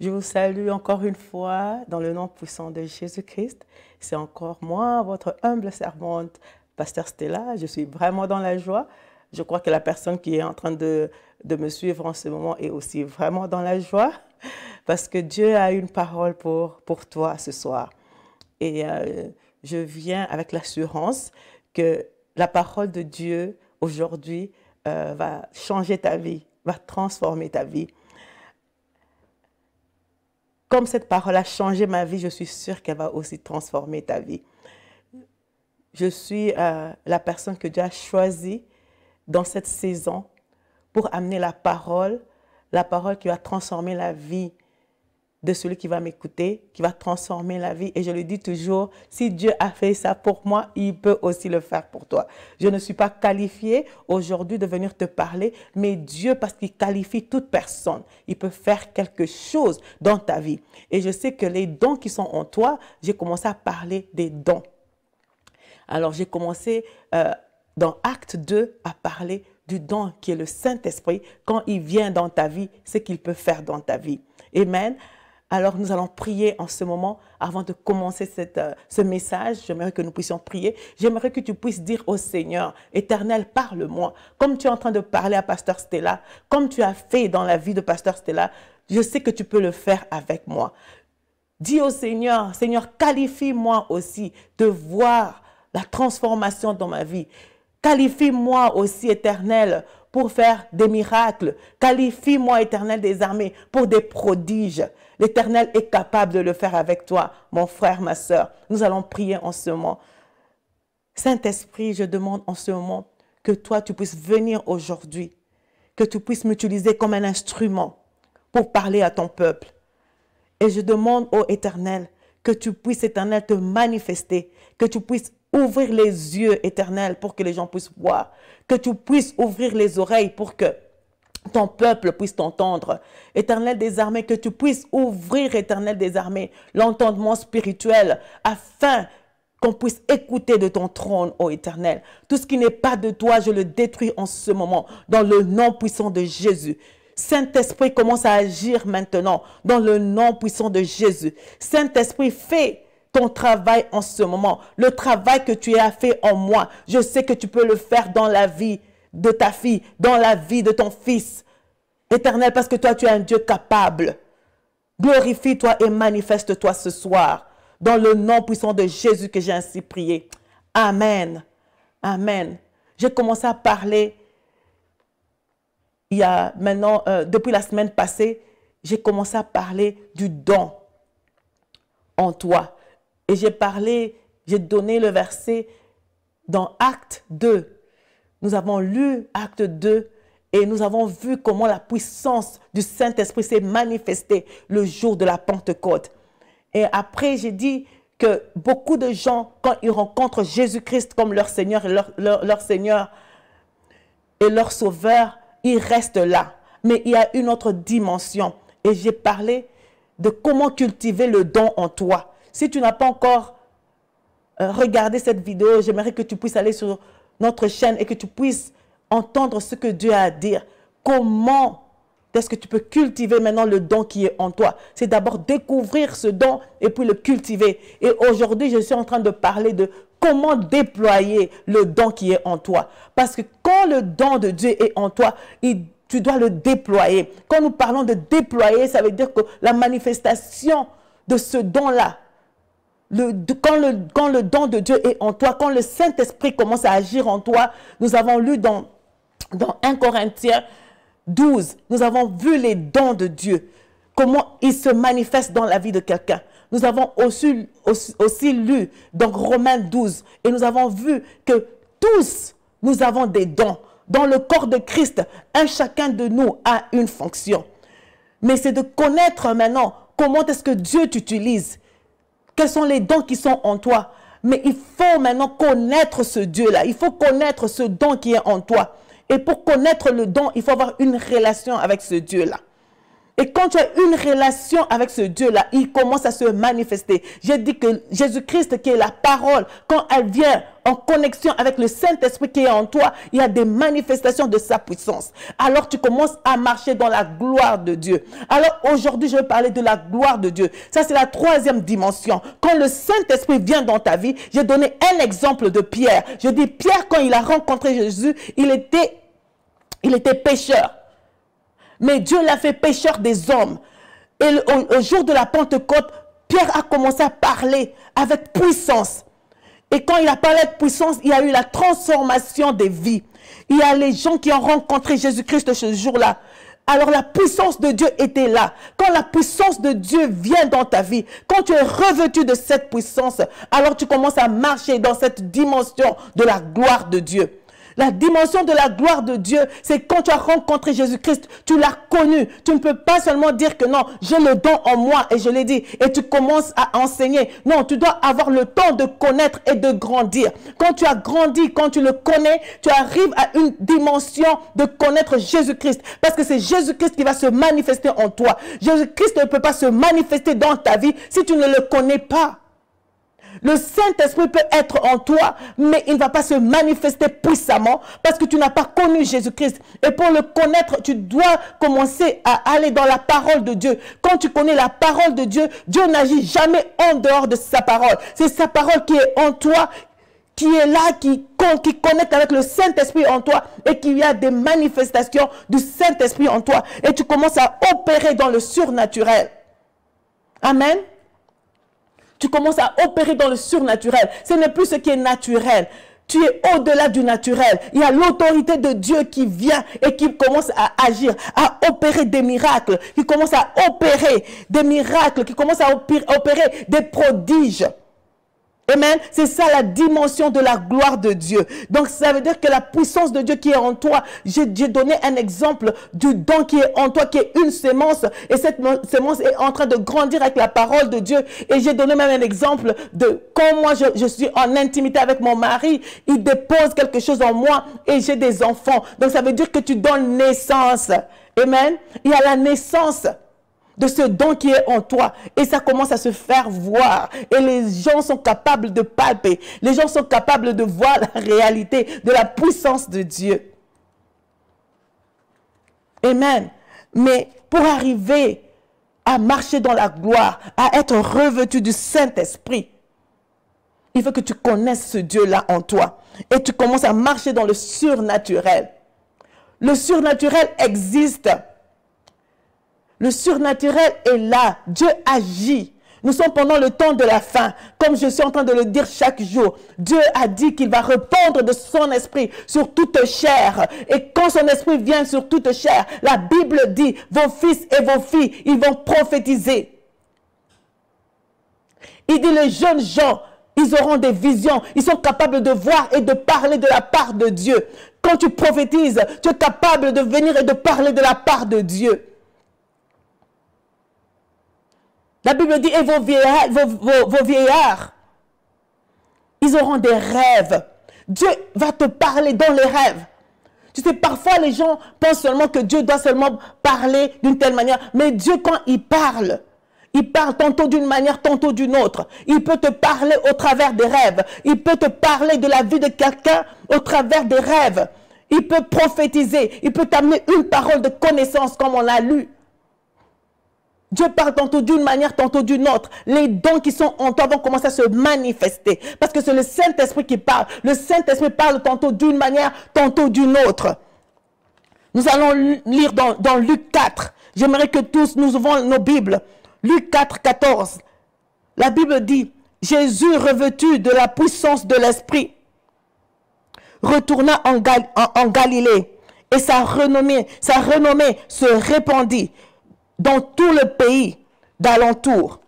Je vous salue encore une fois dans le nom puissant de Jésus-Christ. C'est encore moi, votre humble servante, Pasteur Stella. Je suis vraiment dans la joie. Je crois que la personne qui est en train de me suivre en ce moment est aussi vraiment dans la joie parce que Dieu a une parole pour toi ce soir. Et je viens avec l'assurance que la parole de Dieu aujourd'hui va changer ta vie, va transformer ta vie. Comme cette parole a changé ma vie, je suis sûre qu'elle va aussi transformer ta vie. Je suis la personne que Dieu a choisie dans cette saison pour amener la parole qui va transformer la vie de celui qui va m'écouter, qui va transformer la vie. Et je le dis toujours, si Dieu a fait ça pour moi, il peut aussi le faire pour toi. Je ne suis pas qualifiée aujourd'hui de venir te parler, mais Dieu, parce qu'il qualifie toute personne, il peut faire quelque chose dans ta vie. Et je sais que les dons qui sont en toi, j'ai commencé à parler des dons. Alors, j'ai commencé dans Acte 2 à parler du don qui est le Saint-Esprit. Quand il vient dans ta vie, c'est ce qu'il peut faire dans ta vie. Amen. Alors, nous allons prier en ce moment. Avant de commencer ce message, j'aimerais que nous puissions prier. J'aimerais que tu puisses dire au Seigneur, Éternel, parle-moi. Comme tu es en train de parler à Pasteur Stella, comme tu as fait dans la vie de Pasteur Stella, je sais que tu peux le faire avec moi. Dis au Seigneur, Seigneur, qualifie-moi aussi de voir la transformation dans ma vie. Qualifie-moi aussi, Éternel, pour faire des miracles. Qualifie-moi, Éternel des armées, pour des prodiges. L'Éternel est capable de le faire avec toi, mon frère, ma soeur. Nous allons prier en ce moment. Saint-Esprit, je demande en ce moment que toi, tu puisses venir aujourd'hui, que tu puisses m'utiliser comme un instrument pour parler à ton peuple. Et je demande, ô Éternel, que tu puisses, Éternel, te manifester, que tu puisses ouvrir les yeux, Éternel, pour que les gens puissent voir, que tu puisses ouvrir les oreilles pour que ton peuple puisse t'entendre. Éternel des armées, que tu puisses ouvrir, Éternel des armées, l'entendement spirituel, afin qu'on puisse écouter de ton trône, ô Éternel. Tout ce qui n'est pas de toi, je le détruis en ce moment, dans le nom puissant de Jésus. Saint-Esprit, commence à agir maintenant, dans le nom puissant de Jésus. Saint-Esprit, fais ton travail en ce moment, le travail que tu as fait en moi. Je sais que tu peux le faire dans la vie de ta fille, dans la vie de ton fils. Éternel, parce que toi, tu es un Dieu capable. Glorifie-toi et manifeste-toi ce soir, dans le nom puissant de Jésus que j'ai ainsi prié. Amen. Amen. J'ai commencé à parler, il y a maintenant, depuis la semaine passée, j'ai commencé à parler du don en toi. Et j'ai donné le verset dans Acte 2. Nous avons lu Acte 2 et nous avons vu comment la puissance du Saint-Esprit s'est manifestée le jour de la Pentecôte. Et après, j'ai dit que beaucoup de gens, quand ils rencontrent Jésus-Christ comme leur Seigneur et leur Seigneur et leur Sauveur, ils restent là. Mais il y a une autre dimension. Et j'ai parlé de comment cultiver le don en toi. Si tu n'as pas encore regardé cette vidéo, j'aimerais que tu puisses aller sur notre chaîne et que tu puisses entendre ce que Dieu a à dire. Comment est-ce que tu peux cultiver maintenant le don qui est en toi? C'est d'abord découvrir ce don et puis le cultiver. Et aujourd'hui, je suis en train de parler de comment déployer le don qui est en toi. Parce que quand le don de Dieu est en toi, tu dois le déployer. Quand nous parlons de déployer, ça veut dire que la manifestation de ce don-là, quand le don de Dieu est en toi, quand le Saint-Esprit commence à agir en toi, nous avons lu dans 1 Corinthiens 12, nous avons vu les dons de Dieu, comment ils se manifestent dans la vie de quelqu'un. Nous avons aussi lu dans Romains 12 et nous avons vu que tous, nous avons des dons. Dans le corps de Christ, chacun de nous a une fonction. Mais c'est de connaître maintenant comment est-ce que Dieu t'utilise. Quels sont les dons qui sont en toi? Mais il faut maintenant connaître ce Dieu-là. Il faut connaître ce don qui est en toi. Et pour connaître le don, il faut avoir une relation avec ce Dieu-là. Et quand tu as une relation avec ce Dieu-là, il commence à se manifester. J'ai dit que Jésus-Christ, qui est la parole, quand elle vient en connexion avec le Saint-Esprit qui est en toi, il y a des manifestations de sa puissance. Alors tu commences à marcher dans la gloire de Dieu. Alors aujourd'hui, je vais parler de la gloire de Dieu. Ça, c'est la troisième dimension. Quand le Saint-Esprit vient dans ta vie, j'ai donné un exemple de Pierre. Je dis, Pierre, quand il a rencontré Jésus, il était pécheur. Mais Dieu l'a fait pécheur des hommes. Et au jour de la Pentecôte, Pierre a commencé à parler avec puissance. Et quand il a parlé avec puissance, il y a eu la transformation des vies. Il y a les gens qui ont rencontré Jésus-Christ ce jour-là. Alors la puissance de Dieu était là. Quand la puissance de Dieu vient dans ta vie, quand tu es revêtu de cette puissance, alors tu commences à marcher dans cette dimension de la gloire de Dieu. La dimension de la gloire de Dieu, c'est quand tu as rencontré Jésus-Christ, tu l'as connu. Tu ne peux pas seulement dire que non, j'ai le don en moi et je l'ai dit. Et tu commences à enseigner. Non, tu dois avoir le temps de connaître et de grandir. Quand tu as grandi, quand tu le connais, tu arrives à une dimension de connaître Jésus-Christ. Parce que c'est Jésus-Christ qui va se manifester en toi. Jésus-Christ ne peut pas se manifester dans ta vie si tu ne le connais pas. Le Saint-Esprit peut être en toi, mais il ne va pas se manifester puissamment parce que tu n'as pas connu Jésus-Christ. Et pour le connaître, tu dois commencer à aller dans la parole de Dieu. Quand tu connais la parole de Dieu, Dieu n'agit jamais en dehors de sa parole. C'est sa parole qui est en toi, qui est là, qui connecte avec le Saint-Esprit en toi et qu'il y a des manifestations du Saint-Esprit en toi. Et tu commences à opérer dans le surnaturel. Amen. Tu commences à opérer dans le surnaturel. Ce n'est plus ce qui est naturel. Tu es au-delà du naturel. Il y a l'autorité de Dieu qui vient et qui commence à agir, à opérer des miracles, qui commence à opérer des miracles, qui commence à opérer des prodiges. Amen. C'est ça la dimension de la gloire de Dieu. Donc ça veut dire que la puissance de Dieu qui est en toi, j'ai donné un exemple du don qui est en toi, qui est une sémence. Et cette sémence est en train de grandir avec la parole de Dieu. Et j'ai donné même un exemple de quand moi je suis en intimité avec mon mari, il dépose quelque chose en moi et j'ai des enfants. Donc ça veut dire que tu donnes naissance. Amen. Il y a la naissance de ce don qui est en toi. Et ça commence à se faire voir. Et les gens sont capables de palper. Les gens sont capables de voir la réalité de la puissance de Dieu. Amen. Mais pour arriver à marcher dans la gloire, à être revêtu du Saint-Esprit, il faut que tu connaisses ce Dieu-là en toi. Et tu commences à marcher dans le surnaturel. Le surnaturel existe. Le surnaturel est là. Dieu agit. Nous sommes pendant le temps de la fin. Comme je suis en train de le dire chaque jour. Dieu a dit qu'il va répandre de son esprit sur toute chair. Et quand son esprit vient sur toute chair, la Bible dit, vos fils et vos filles, ils vont prophétiser. Il dit, les jeunes gens, ils auront des visions. Ils sont capables de voir et de parler de la part de Dieu. Quand tu prophétises, tu es capable de venir et de parler de la part de Dieu. La Bible dit, et vos vieillards, ils auront des rêves. Dieu va te parler dans les rêves. Tu sais, parfois les gens pensent seulement que Dieu doit seulement parler d'une telle manière. Mais Dieu, quand il parle tantôt d'une manière, tantôt d'une autre. Il peut te parler au travers des rêves. Il peut te parler de la vie de quelqu'un au travers des rêves. Il peut prophétiser. Il peut t'amener une parole de connaissance comme on l'a lu. Dieu parle tantôt d'une manière, tantôt d'une autre. Les dons qui sont en toi vont commencer à se manifester. Parce que c'est le Saint-Esprit qui parle. Le Saint-Esprit parle tantôt d'une manière, tantôt d'une autre. Nous allons lire dans Luc 4. J'aimerais que tous nous ouvrons nos Bibles. Luc 4, 14. La Bible dit, Jésus revêtu de la puissance de l'Esprit retourna en Galilée et sa renommée se répandit dans tout le pays d'alentour.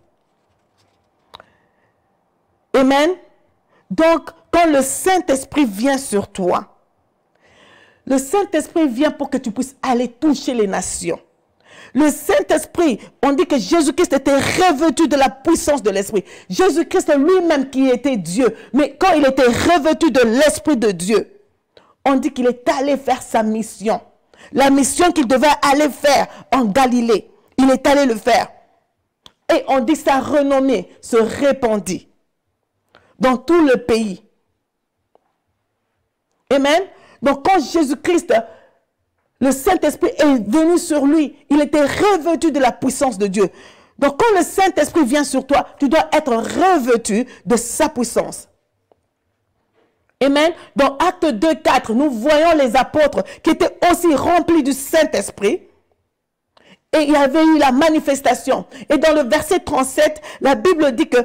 Amen. Donc, quand le Saint-Esprit vient sur toi, le Saint-Esprit vient pour que tu puisses aller toucher les nations. Le Saint-Esprit, on dit que Jésus-Christ était revêtu de la puissance de l'Esprit. Jésus-Christ lui-même qui était Dieu, mais quand il était revêtu de l'Esprit de Dieu, on dit qu'il est allé faire sa mission. La mission qu'il devait aller faire en Galilée. il est allé le faire. Et on dit que sa renommée se répandit dans tout le pays. Amen. Donc quand Jésus-Christ, le Saint-Esprit est venu sur lui, il était revêtu de la puissance de Dieu. Donc quand le Saint-Esprit vient sur toi, tu dois être revêtu de sa puissance. Amen. Dans Actes 2, 4, nous voyons les apôtres qui étaient aussi remplis du Saint-Esprit. Et il y avait eu la manifestation. Et dans le verset 37, la Bible dit que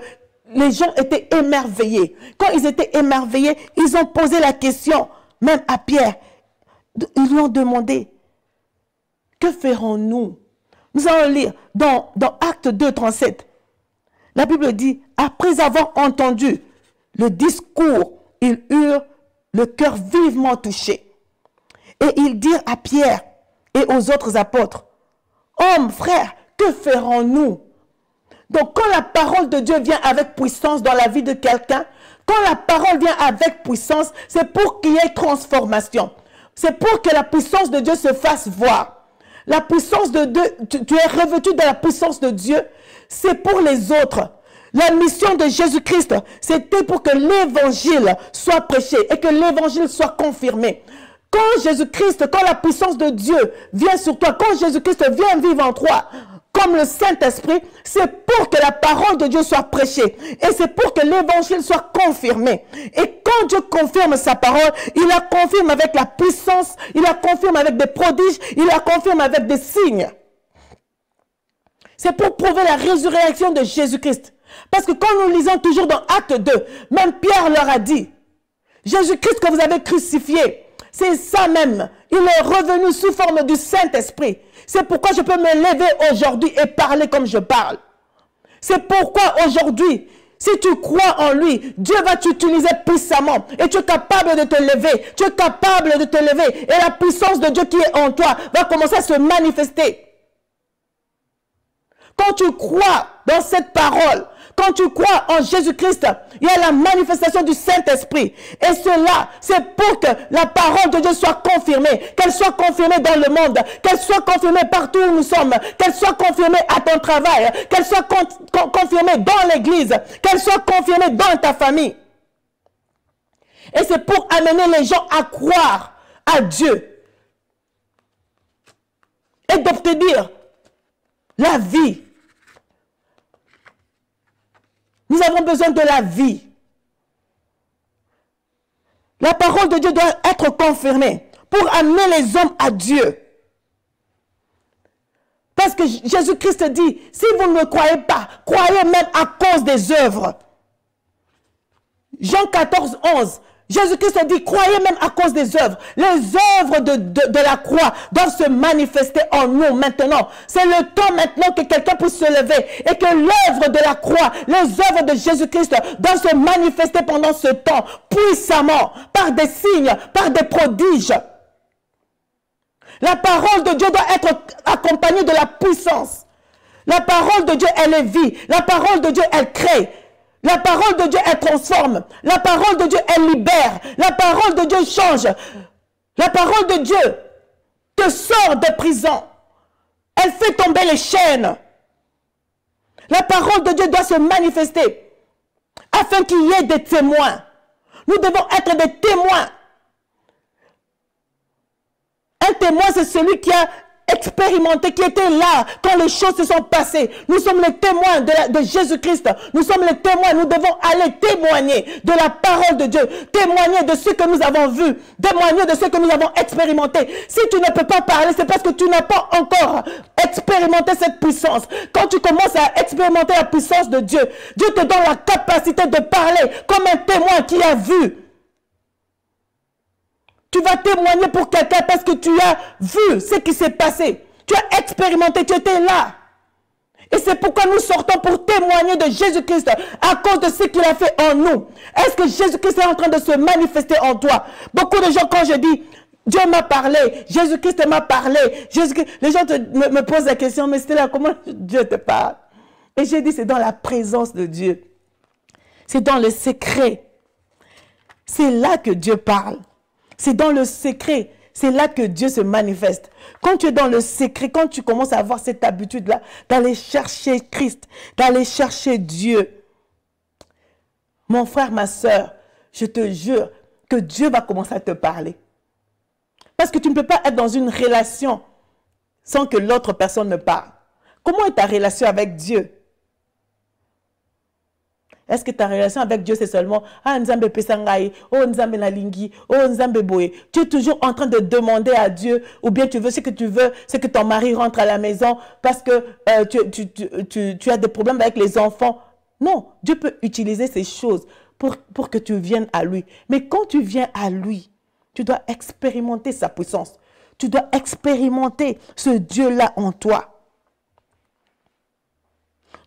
les gens étaient émerveillés. Quand ils étaient émerveillés, ils ont posé la question, même à Pierre. Ils lui ont demandé, que ferons-nous? Nous allons lire dans Actes 2, 37. La Bible dit, après avoir entendu le discours, ils eurent le cœur vivement touché. Et ils dirent à Pierre et aux autres apôtres, hommes, frères, que ferons-nous? Donc quand la parole de Dieu vient avec puissance dans la vie de quelqu'un, quand la parole vient avec puissance, c'est pour qu'il y ait transformation. C'est pour que la puissance de Dieu se fasse voir. La puissance de Dieu, tu es revêtu de la puissance de Dieu, c'est pour les autres. La mission de Jésus-Christ, c'était pour que l'évangile soit prêché et que l'évangile soit confirmé. Quand Jésus-Christ, quand la puissance de Dieu vient sur toi, quand Jésus-Christ vient vivre en toi, comme le Saint-Esprit, c'est pour que la parole de Dieu soit prêchée. Et c'est pour que l'évangile soit confirmé. Et quand Dieu confirme sa parole, il la confirme avec la puissance, il la confirme avec des prodiges, il la confirme avec des signes. C'est pour prouver la résurrection de Jésus-Christ. Parce que quand nous lisons toujours dans Acte 2, même Pierre leur a dit, Jésus-Christ que vous avez crucifié, c'est ça même. Il est revenu sous forme du Saint-Esprit. C'est pourquoi je peux me lever aujourd'hui et parler comme je parle. C'est pourquoi aujourd'hui, si tu crois en lui, Dieu va t'utiliser puissamment. Et tu es capable de te lever. Tu es capable de te lever. Et la puissance de Dieu qui est en toi va commencer à se manifester. Quand tu crois dans cette parole, quand tu crois en Jésus-Christ, il y a la manifestation du Saint-Esprit. Et cela, c'est pour que la parole de Dieu soit confirmée. Qu'elle soit confirmée dans le monde. Qu'elle soit confirmée partout où nous sommes. Qu'elle soit confirmée à ton travail. Qu'elle soit confirmée dans l'église. Qu'elle soit confirmée dans ta famille. Et c'est pour amener les gens à croire à Dieu. Et d'obtenir la vie. Nous avons besoin de la vie. La parole de Dieu doit être confirmée pour amener les hommes à Dieu. Parce que Jésus-Christ dit, si vous ne me croyez pas, croyez même à cause des œuvres. Jean 14, 11. Jésus-Christ dit, croyez même à cause des œuvres. Les œuvres de la croix doivent se manifester en nous maintenant. C'est le temps maintenant que quelqu'un puisse se lever et que l'œuvre de la croix, les œuvres de Jésus-Christ doivent se manifester pendant ce temps, puissamment, par des signes, par des prodiges. La parole de Dieu doit être accompagnée de la puissance. La parole de Dieu, elle est vie. La parole de Dieu, elle crée. La parole de Dieu, elle transforme. La parole de Dieu, elle libère. La parole de Dieu change. La parole de Dieu te sort de prison. Elle fait tomber les chaînes. La parole de Dieu doit se manifester afin qu'il y ait des témoins. Nous devons être des témoins. Un témoin, c'est celui qui a expérimenté, qui était là quand les choses se sont passées. Nous sommes les témoins de Jésus-Christ. Nous sommes les témoins. Nous devons aller témoigner de la parole de Dieu. Témoigner de ce que nous avons vu. Témoigner de ce que nous avons expérimenté. Si tu ne peux pas parler, c'est parce que tu n'as pas encore expérimenté cette puissance. Quand tu commences à expérimenter la puissance de Dieu, Dieu te donne la capacité de parler comme un témoin qui a vu. Tu vas témoigner pour quelqu'un parce que tu as vu ce qui s'est passé. Tu as expérimenté, tu étais là. Et c'est pourquoi nous sortons pour témoigner de Jésus-Christ à cause de ce qu'il a fait en nous. Est-ce que Jésus-Christ est en train de se manifester en toi? Beaucoup de gens, quand je dis Dieu m'a parlé, Jésus-Christ m'a parlé, les gens me posent la question, mais c'est là, comment Dieu te parle? Et j'ai dit, c'est dans la présence de Dieu. C'est dans le secret. C'est là que Dieu parle. C'est dans le secret. c'est là que Dieu se manifeste. Quand tu es dans le secret, quand tu commences à avoir cette habitude-là, d'aller chercher Christ, d'aller chercher Dieu. Mon frère, ma soeur, je te jure que Dieu va commencer à te parler. Parce que tu ne peux pas être dans une relation sans que l'autre personne ne parle. Comment est ta relation avec Dieu? Est-ce que ta relation avec Dieu, c'est seulement « Ah, Nzambe Pesangai, oh Nzambe Nalingi, oh Nzambe Boé ». Tu es toujours en train de demander à Dieu, ou bien tu veux, ce que tu veux, c'est que ton mari rentre à la maison parce que tu as des problèmes avec les enfants. Non, Dieu peut utiliser ces choses pour que tu viennes à lui. Mais quand tu viens à lui, tu dois expérimenter sa puissance. Tu dois expérimenter ce Dieu-là en toi.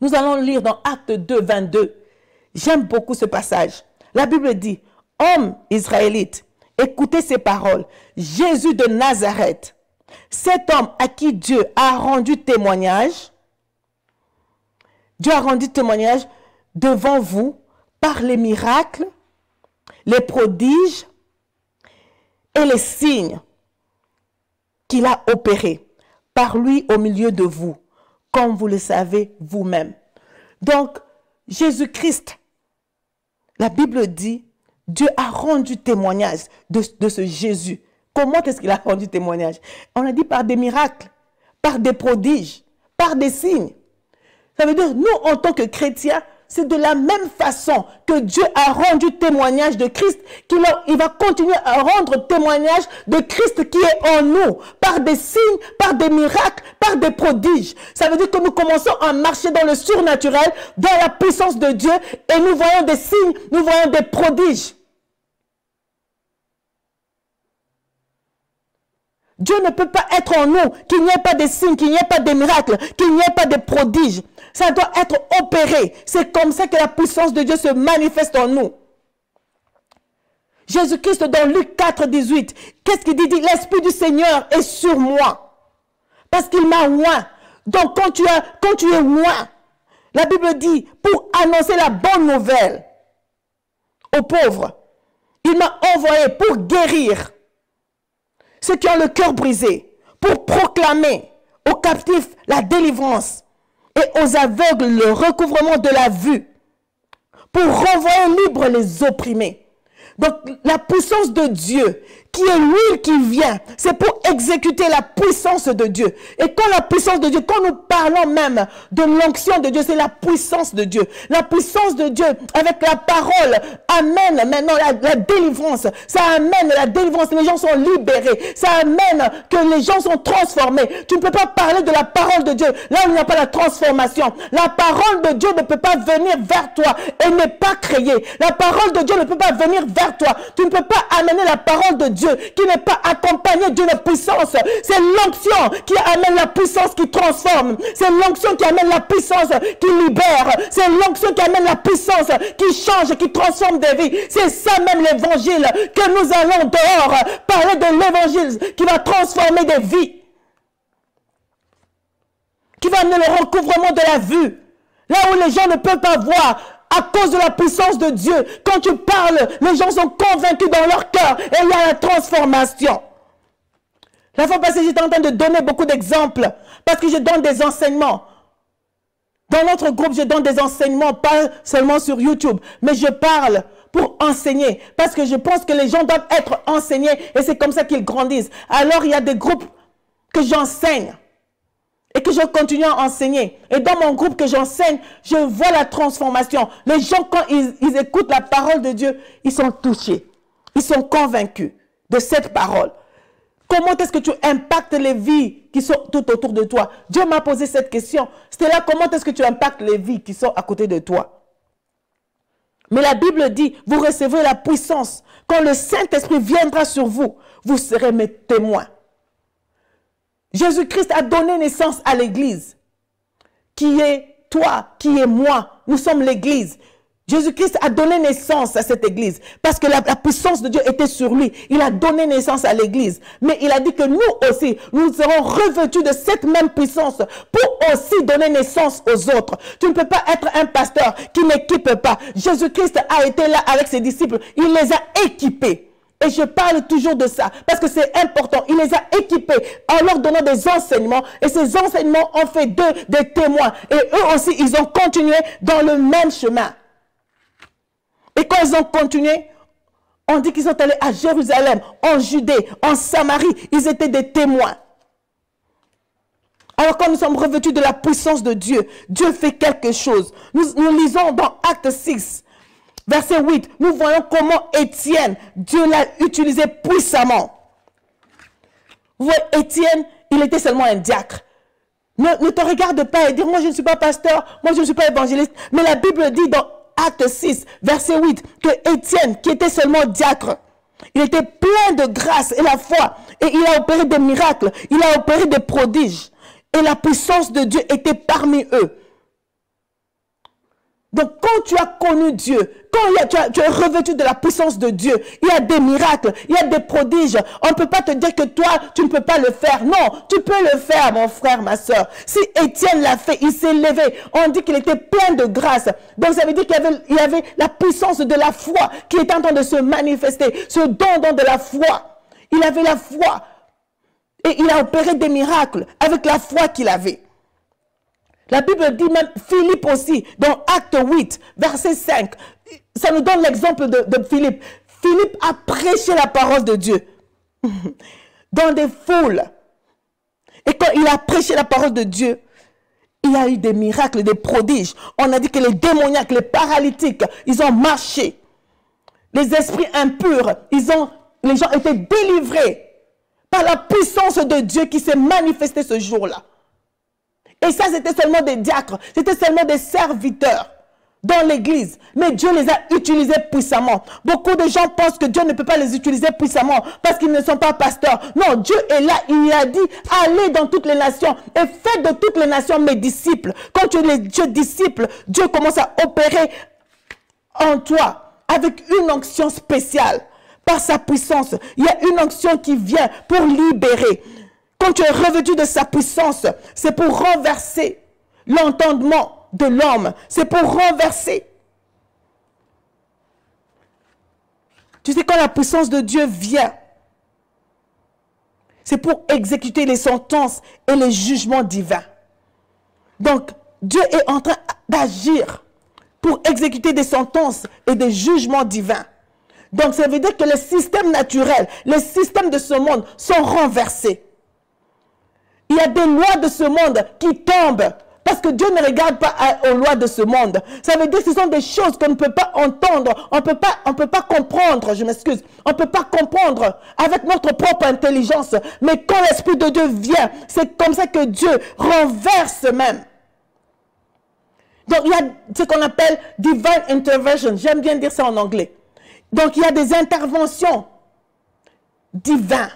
Nous allons lire dans Actes 2, 22. J'aime beaucoup ce passage. La Bible dit, « Hommes israélites, écoutez ces paroles. Jésus de Nazareth, cet homme à qui Dieu a rendu témoignage, Dieu a rendu témoignage devant vous par les miracles, les prodiges et les signes qu'il a opérés par lui au milieu de vous, comme vous le savez vous-même. » Donc, Jésus-Christ, la Bible dit, Dieu a rendu témoignage de ce Jésus. Comment est-ce qu'il a rendu témoignage? On a dit par des miracles, par des prodiges, par des signes. Ça veut dire, nous, en tant que chrétiens, c'est de la même façon que Dieu a rendu témoignage de Christ, qu'il va continuer à rendre témoignage de Christ qui est en nous, par des signes, par des miracles, par des prodiges. Ça veut dire que nous commençons à marcher dans le surnaturel, dans la puissance de Dieu, et nous voyons des signes, nous voyons des prodiges. Dieu ne peut pas être en nous, qu'il n'y ait pas de signes, qu'il n'y ait pas de miracles, qu'il n'y ait pas de prodiges. Ça doit être opéré. C'est comme ça que la puissance de Dieu se manifeste en nous. Jésus-Christ dans Luc 4, 18, qu'est-ce qu'il dit? L'Esprit du Seigneur est sur moi. Parce qu'il m'a oint. Donc quand tu es oint, la Bible dit, pour annoncer la bonne nouvelle aux pauvres, il m'a envoyé pour guérir ceux qui ont le cœur brisé, pour proclamer aux captifs la délivrance et aux aveugles le recouvrement de la vue, pour renvoyer libres les opprimés. Donc la puissance de Dieu, qui est l'huile qui vient, c'est pour exécuter la puissance de Dieu. Et quand la puissance de Dieu, quand nous parlons même de l'onction de Dieu, c'est la puissance de Dieu. La puissance de Dieu avec la parole amène maintenant la délivrance. Ça amène la délivrance, les gens sont libérés. Ça amène que les gens sont transformés. Tu ne peux pas parler de la parole de Dieu là où il n'y a pas la transformation. La parole de Dieu ne peut pas venir vers toi et n'est pas créée. La parole de Dieu ne peut pas venir vers toi. Tu ne peux pas amener la parole de Dieu qui n'est pas accompagné d'une puissance. C'est l'onction qui amène la puissance qui transforme. C'est l'onction qui amène la puissance qui libère. C'est l'onction qui amène la puissance qui change, qui transforme des vies. C'est ça même l'évangile que nous allons dehors parler de l'évangile qui va transformer des vies. Qui va amener le recouvrement de la vue. Là où les gens ne peuvent pas voir. À cause de la puissance de Dieu, quand tu parles, les gens sont convaincus dans leur cœur et il y a la transformation. La fois passée, j'étais en train de donner beaucoup d'exemples parce que je donne des enseignements. Dans notre groupe, je donne des enseignements, pas seulement sur YouTube, mais je parle pour enseigner parce que je pense que les gens doivent être enseignés et c'est comme ça qu'ils grandissent. Alors, il y a des groupes que j'enseigne. Et que je continue à enseigner. Et dans mon groupe que j'enseigne, je vois la transformation. Les gens, quand ils écoutent la parole de Dieu, ils sont touchés. Ils sont convaincus de cette parole. Comment est-ce que tu impactes les vies qui sont tout autour de toi? Dieu m'a posé cette question. C'était là, comment est-ce que tu impactes les vies qui sont à côté de toi? Mais la Bible dit, vous recevrez la puissance. Quand le Saint-Esprit viendra sur vous, vous serez mes témoins. Jésus-Christ a donné naissance à l'Église, qui est toi, qui est moi. Nous sommes l'Église. Jésus-Christ a donné naissance à cette Église parce que la puissance de Dieu était sur lui. Il a donné naissance à l'Église. Mais il a dit que nous aussi, nous serons revêtus de cette même puissance pour aussi donner naissance aux autres. Tu ne peux pas être un pasteur qui n'équipe pas. Jésus-Christ a été là avec ses disciples. Il les a équipés. Et je parle toujours de ça parce que c'est important. Il les a équipés en leur donnant des enseignements. Et ces enseignements ont fait d'eux des témoins. Et eux aussi, ils ont continué dans le même chemin. Et quand ils ont continué, on dit qu'ils sont allés à Jérusalem, en Judée, en Samarie. Ils étaient des témoins. Alors quand nous sommes revêtus de la puissance de Dieu, Dieu fait quelque chose. Nous lisons dans Acte 6. Verset 8, nous voyons comment Étienne, Dieu l'a utilisé puissamment. Vous voyez, Étienne, il était seulement un diacre. Ne te regarde pas et dire, moi je ne suis pas pasteur, moi je ne suis pas évangéliste. Mais la Bible dit dans Acte 6, verset 8, que Étienne, qui était seulement diacre, il était plein de grâce et la foi. Et il a opéré des miracles, il a opéré des prodiges. Et la puissance de Dieu était parmi eux. Donc, quand tu as connu Dieu, quand tu es revêtu de la puissance de Dieu, il y a des miracles, il y a des prodiges. On ne peut pas te dire que toi, tu ne peux pas le faire. Non, tu peux le faire, mon frère, ma soeur. Si Étienne l'a fait, il s'est levé. On dit qu'il était plein de grâce. Donc, ça veut dire qu'il y avait la puissance de la foi qui était en train de se manifester. Ce don de la foi. Il avait la foi. Et il a opéré des miracles avec la foi qu'il avait. La Bible dit même, Philippe aussi, dans Acte 8, verset 5, ça nous donne l'exemple de Philippe. Philippe a prêché la parole de Dieu dans des foules. Et quand il a prêché la parole de Dieu, il y a eu des miracles, des prodiges. On a dit que les démoniaques, les paralytiques, ils ont marché. Les esprits impurs, les gens étaient délivrés par la puissance de Dieu qui s'est manifestée ce jour-là. Et ça, c'était seulement des diacres, c'était seulement des serviteurs dans l'église. Mais Dieu les a utilisés puissamment. Beaucoup de gens pensent que Dieu ne peut pas les utiliser puissamment parce qu'ils ne sont pas pasteurs. Non, Dieu est là, il a dit, allez dans toutes les nations et faites de toutes les nations mes disciples. Quand tu es Dieu disciple, Dieu commence à opérer en toi avec une onction spéciale. Par sa puissance, il y a une onction qui vient pour libérer. Quand tu es revêtu de sa puissance, c'est pour renverser l'entendement de l'homme. C'est pour renverser. Tu sais, quand la puissance de Dieu vient, c'est pour exécuter les sentences et les jugements divins. Donc, Dieu est en train d'agir pour exécuter des sentences et des jugements divins. Donc, ça veut dire que les systèmes naturels, les systèmes de ce monde sont renversés. Il y a des lois de ce monde qui tombent parce que Dieu ne regarde pas aux lois de ce monde. Ça veut dire que ce sont des choses qu'on ne peut pas entendre, on peut pas comprendre, je m'excuse. On ne peut pas comprendre avec notre propre intelligence. Mais quand l'Esprit de Dieu vient, c'est comme ça que Dieu renverse même. Donc il y a ce qu'on appelle divine intervention. J'aime bien dire ça en anglais. Donc il y a des interventions divines.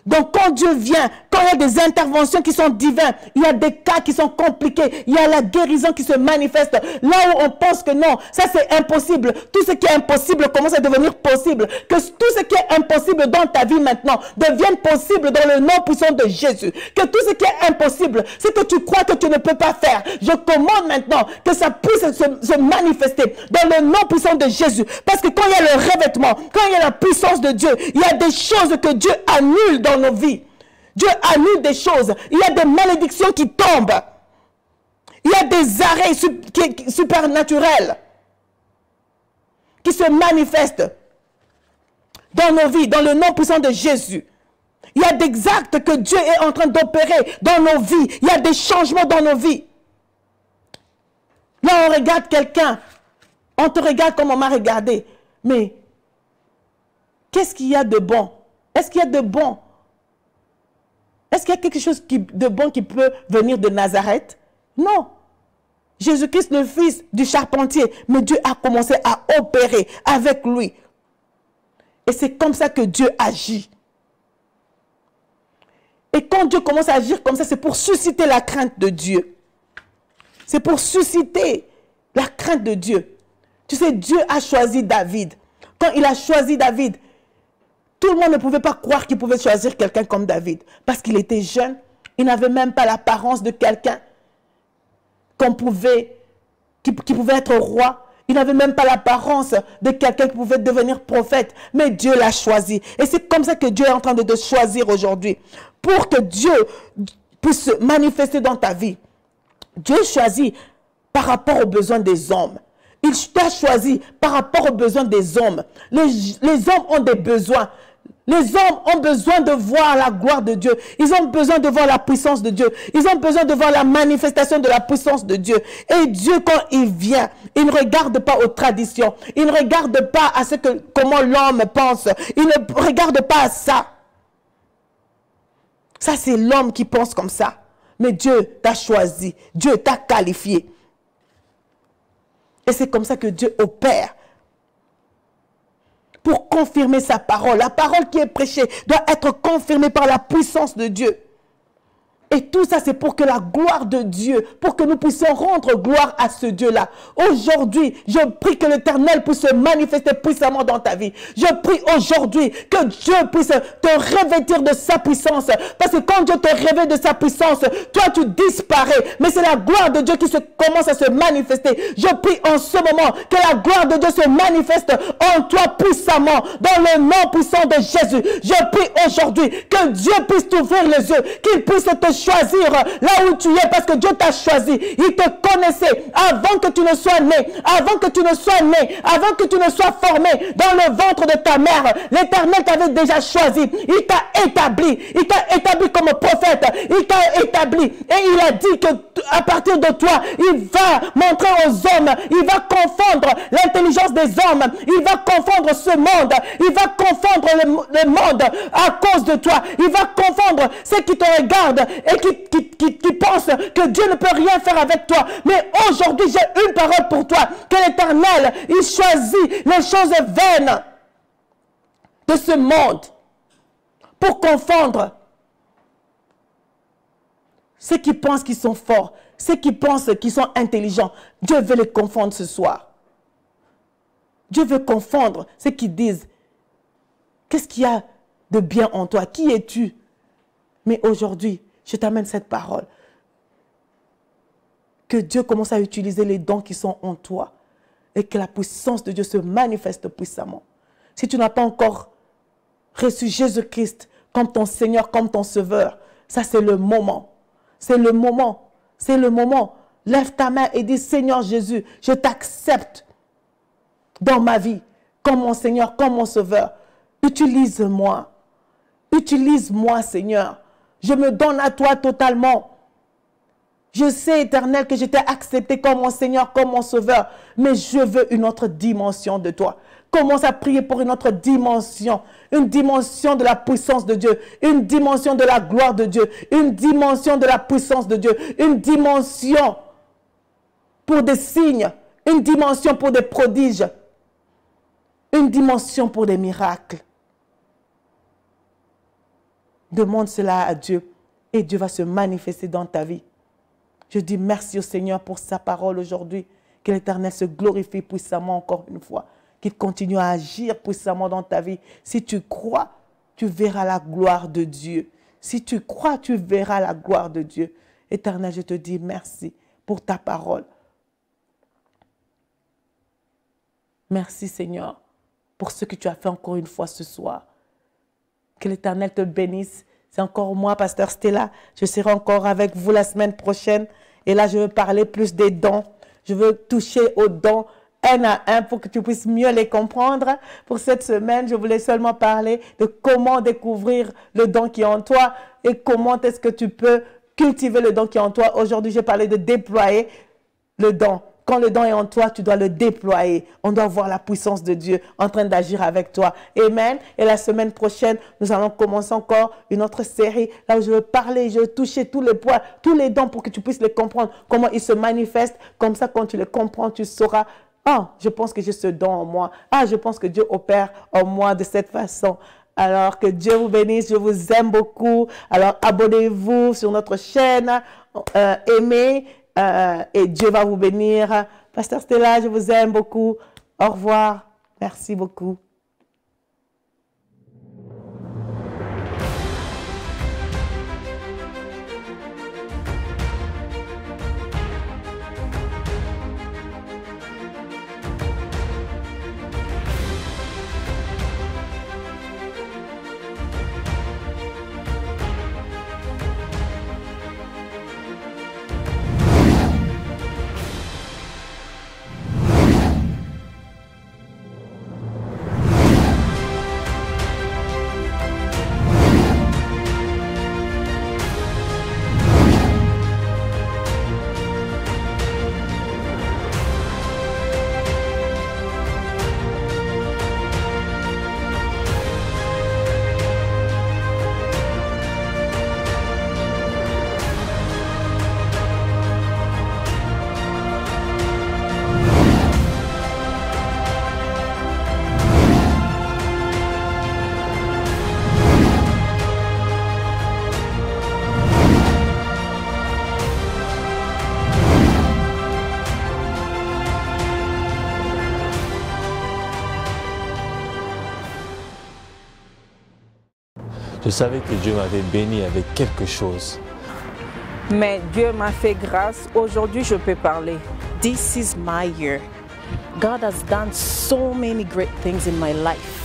Donc quand Dieu vient, quand il y a des interventions qui sont divines, il y a des cas qui sont compliqués, il y a la guérison qui se manifeste. Là où on pense que non, ça c'est impossible. Tout ce qui est impossible commence à devenir possible. Que tout ce qui est impossible dans ta vie maintenant devienne possible dans le nom puissant de Jésus. Que tout ce qui est impossible, ce que tu crois que tu ne peux pas faire, je commande maintenant que ça puisse se manifester dans le nom puissant de Jésus. Parce que quand il y a le revêtement, quand il y a la puissance de Dieu, il y a des choses que Dieu annule dans nos vies. Dieu annule des choses. Il y a des malédictions qui tombent. Il y a des arrêts supernaturels qui se manifestent dans nos vies, dans le nom puissant de Jésus. Il y a des actes que Dieu est en train d'opérer dans nos vies. Il y a des changements dans nos vies. Là, on regarde quelqu'un. On te regarde comme on m'a regardé. Mais qu'est-ce qu'il y a de bon? Est-ce qu'il y a de bon? Est-ce qu'il y a quelque chose de bon qui peut venir de Nazareth? Non. Jésus-Christ, le fils du charpentier, mais Dieu a commencé à opérer avec lui. Et c'est comme ça que Dieu agit. Et quand Dieu commence à agir comme ça, c'est pour susciter la crainte de Dieu. C'est pour susciter la crainte de Dieu. Tu sais, Dieu a choisi David. Quand il a choisi David, tout le monde ne pouvait pas croire qu'il pouvait choisir quelqu'un comme David. Parce qu'il était jeune. Il n'avait même pas l'apparence de quelqu'un qui pouvait être roi. Il n'avait même pas l'apparence de quelqu'un qui pouvait devenir prophète. Mais Dieu l'a choisi. Et c'est comme ça que Dieu est en train de te choisir aujourd'hui. Pour que Dieu puisse se manifester dans ta vie. Dieu choisit par rapport aux besoins des hommes. Il t'a choisi par rapport aux besoins des hommes. Les hommes ont des besoins. Les hommes ont besoin de voir la gloire de Dieu. Ils ont besoin de voir la puissance de Dieu. Ils ont besoin de voir la manifestation de la puissance de Dieu. Et Dieu, quand il vient, il ne regarde pas aux traditions. Il ne regarde pas à comment l'homme pense. Il ne regarde pas à ça. Ça, c'est l'homme qui pense comme ça. Mais Dieu t'a choisi. Dieu t'a qualifié. Et c'est comme ça que Dieu opère. Pour confirmer sa parole. La parole qui est prêchée doit être confirmée par la puissance de Dieu. Et tout ça, c'est pour que la gloire de Dieu, pour que nous puissions rendre gloire à ce Dieu-là. Aujourd'hui, je prie que l'Éternel puisse se manifester puissamment dans ta vie. Je prie aujourd'hui que Dieu puisse te revêtir de sa puissance. Parce que quand Dieu te revêt de sa puissance, toi, tu disparais. Mais c'est la gloire de Dieu qui commence à se manifester. Je prie en ce moment que la gloire de Dieu se manifeste en toi puissamment, dans le nom puissant de Jésus. Je prie aujourd'hui que Dieu puisse t'ouvrir les yeux, qu'il puisse te choisir là où tu es, parce que Dieu t'a choisi. Il te connaissait avant que tu ne sois né, avant que tu ne sois né, avant que tu ne sois formé dans le ventre de ta mère. L'Éternel t'avait déjà choisi. Il t'a établi comme prophète. Il t'a établi et il a dit que à partir de toi, il va montrer aux hommes, il va confondre l'intelligence des hommes, il va confondre ce monde, il va confondre le monde à cause de toi. Il va confondre ceux qui te regardent et qui pensent que Dieu ne peut rien faire avec toi. Mais aujourd'hui, j'ai une parole pour toi, que l'Éternel, il choisit les choses vaines de ce monde pour confondre ceux qui pensent qu'ils sont forts, ceux qui pensent qu'ils sont intelligents. Dieu veut les confondre ce soir. Dieu veut confondre ceux qui disent, qu'est-ce qu'il y a de bien en toi? Qui es-tu? Mais aujourd'hui, je t'amène cette parole. Que Dieu commence à utiliser les dons qui sont en toi et que la puissance de Dieu se manifeste puissamment. Si tu n'as pas encore reçu Jésus-Christ comme ton Seigneur, comme ton Sauveur, ça c'est le moment. C'est le moment. C'est le moment. Lève ta main et dis, Seigneur Jésus, je t'accepte dans ma vie comme mon Seigneur, comme mon Sauveur. Utilise-moi. Utilise-moi, Seigneur. Je me donne à toi totalement. Je sais, Éternel, que je t'ai accepté comme mon Seigneur, comme mon Sauveur. Mais je veux une autre dimension de toi. Commence à prier pour une autre dimension. Une dimension de la puissance de Dieu. Une dimension de la gloire de Dieu. Une dimension de la puissance de Dieu. Une dimension pour des signes. Une dimension pour des prodiges. Une dimension pour des miracles. Demande cela à Dieu et Dieu va se manifester dans ta vie. Je dis merci au Seigneur pour sa parole aujourd'hui. Que l'Éternel se glorifie puissamment encore une fois. Qu'il continue à agir puissamment dans ta vie. Si tu crois, tu verras la gloire de Dieu. Si tu crois, tu verras la gloire de Dieu. Éternel, je te dis merci pour ta parole. Merci Seigneur pour ce que tu as fait encore une fois ce soir. Que l'Éternel te bénisse. C'est encore moi, Pasteur Stella. Je serai encore avec vous la semaine prochaine. Et là, je veux parler plus des dons. Je veux toucher aux dons un à un pour que tu puisses mieux les comprendre. Pour cette semaine, je voulais seulement parler de comment découvrir le don qui est en toi et comment est-ce que tu peux cultiver le don qui est en toi. Aujourd'hui, j'ai parlé de déployer le don. Quand le don est en toi, tu dois le déployer. On doit voir la puissance de Dieu en train d'agir avec toi. Amen. Et la semaine prochaine, nous allons commencer encore une autre série là où je veux parler, je veux toucher tous les points, tous les dons pour que tu puisses les comprendre, comment ils se manifestent. Comme ça, quand tu les comprends, tu sauras, ah, je pense que j'ai ce don en moi. Ah, je pense que Dieu opère en moi de cette façon. Alors, que Dieu vous bénisse, je vous aime beaucoup. Alors, abonnez-vous sur notre chaîne, aimez. Et Dieu va vous bénir. Pasteur Stella, je vous aime beaucoup. Au revoir. Merci beaucoup. Je savais que Dieu m'avait béni avec quelque chose. Mais Dieu m'a fait grâce. Aujourd'hui, je peux parler. This is my year. God has done so many great things in my life.